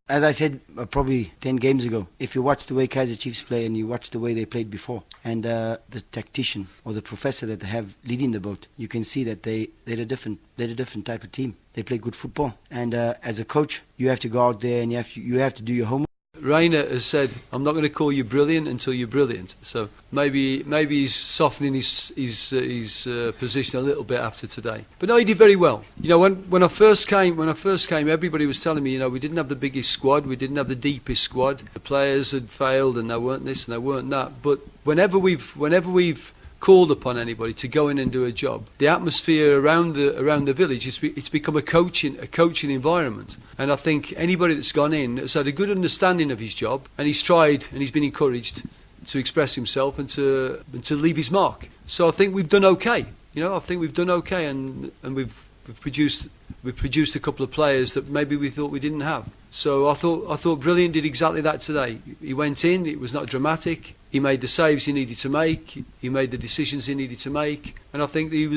As I said probably 10 games ago, if you watch the way Kaizer Chiefs play and you watch the way they played before, and the tactician or the professor that they have leading the boat, you can see that they're a different type of team. They play good football, and as a coach, you have to go out there and you have to do your homework. Rainer has said, I'm not going to call you brilliant until you're brilliant. So maybe he's softening his position a little bit after today. But no, he did very well. You know, when I first came, everybody was telling me, you know, we didn't have the biggest squad, we didn't have the deepest squad. The players had failed, and they weren't this and they weren't that. But whenever we've called upon anybody to go in and do a job, the atmosphere around the village, it's become a coaching environment. And I think anybody that's gone in has had a good understanding of his job, and he's tried and he's been encouraged to express himself and to leave his mark. So I think we've done okay. You know, I think we've done okay, and we've produced a couple of players that maybe we thought we didn't have. So I thought Brilliant did exactly that today. He went in, it was not dramatic. He made the saves he needed to make. He made the decisions he needed to make, and I think he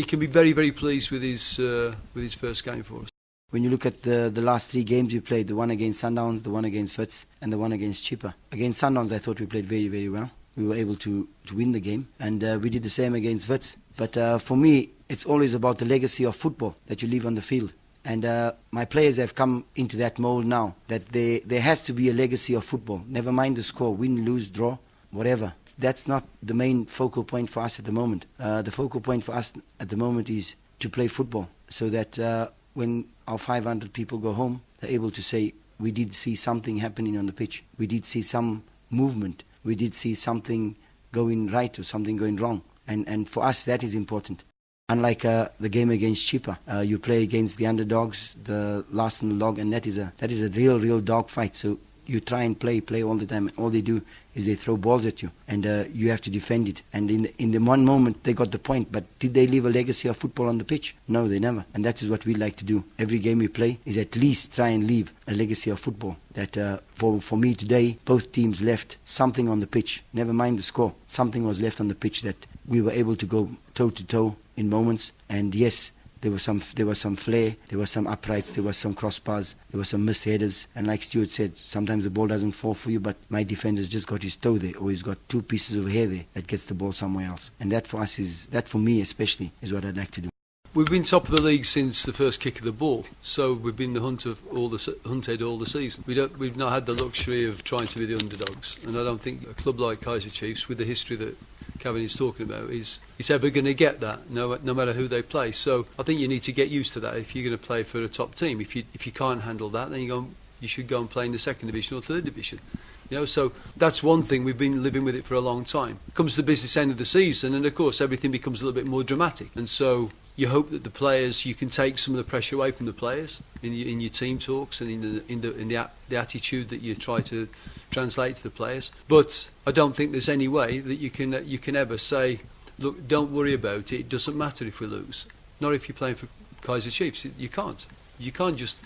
can be very, very pleased with his first game for us. When you look at the last 3 games we played, the one against Sundowns, the one against Wits, and the one against Chippa. Against Sundowns, I thought we played very, very well. We were able to win the game, and we did the same against Wits. But for me, it's always about the legacy of football that you leave on the field. And my players have come into that mold now, that there has to be a legacy of football. Never mind the score, win, lose, draw, whatever. That's not the main focal point for us at the moment. The focal point for us at the moment is to play football, so that when our 500 people go home, they're able to say, we did see something happening on the pitch. We did see some movement. We did see something going right or something going wrong. And for us, that is important. Unlike the game against Chippa, you play against the underdogs, the last on the log, and that is a real dog fight. So you try and play all the time. All they do is they throw balls at you, and you have to defend it. And in the one moment they got the point, but did they leave a legacy of football on the pitch? No, they never. And that is what we like to do. Every game we play is at least try and leave a legacy of football. That for me today, both teams left something on the pitch. Never mind the score. Something was left on the pitch that we were able to go toe to toe in moments. And yes, there was some flair, there was some uprights, there was some crossbars, there was some missed headers. And like Stuart said, sometimes the ball doesn't fall for you, but my defender's just got his toe there, or he's got 2 pieces of hair there that gets the ball somewhere else. And that for us that for me especially, is what I'd like to do. We've been top of the league since the first kick of the ball, so we've been the hunted all the season. We've not had the luxury of trying to be the underdogs, and I don't think a club like Kaizer Chiefs, with the history that Cavin is talking about, is ever going to get that, no matter who they play. So I think you need to get used to that if you're going to play for a top team. If you can't handle that, then you should go and play in the 2nd division or 3rd division. You know, so that's one thing. We've been living with it for a long time. Comes to the business end of the season, and of course everything becomes a little bit more dramatic. And so you hope that the players, you can take some of the pressure away from the players in your team talks and in the attitude that you try to translate to the players. But I don't think there's any way that you can ever say, look, don't worry about it. It doesn't matter if we lose. Not if you're playing for Kaizer Chiefs. You can't. You can't just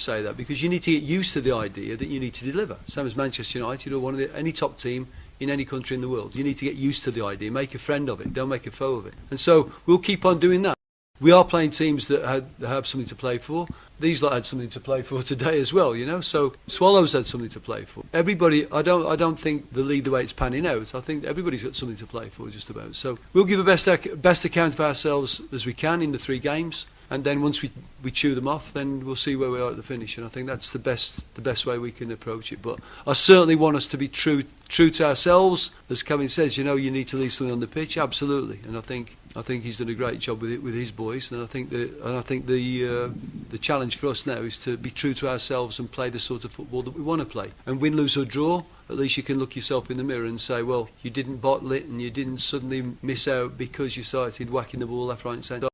say that, because you need to get used to the idea that you need to deliver. Same as Manchester United or any top team in any country in the world. You need to get used to the idea, make a friend of it, don't make a foe of it. And so we'll keep on doing that. We are playing teams that have something to play for. These lot had something to play for today as well, you know. So Swallows had something to play for. Everybody, I don't think the league, the way it's panning out, I think everybody's got something to play for just about. So we'll give a best account of ourselves as we can in the 3 games. And then once we chew them off, then we'll see where we are at the finish. And I think that's the best way we can approach it. But I certainly want us to be true to ourselves. As Kevin says, you know, you need to leave something on the pitch. Absolutely. And I think he's done a great job with his boys. And I think the challenge for us now is to be true to ourselves and play the sort of football that we want to play. And win, lose or draw, at least you can look yourself in the mirror and say, well, you didn't bottle it and you didn't suddenly miss out because you started whacking the ball left, right and centre.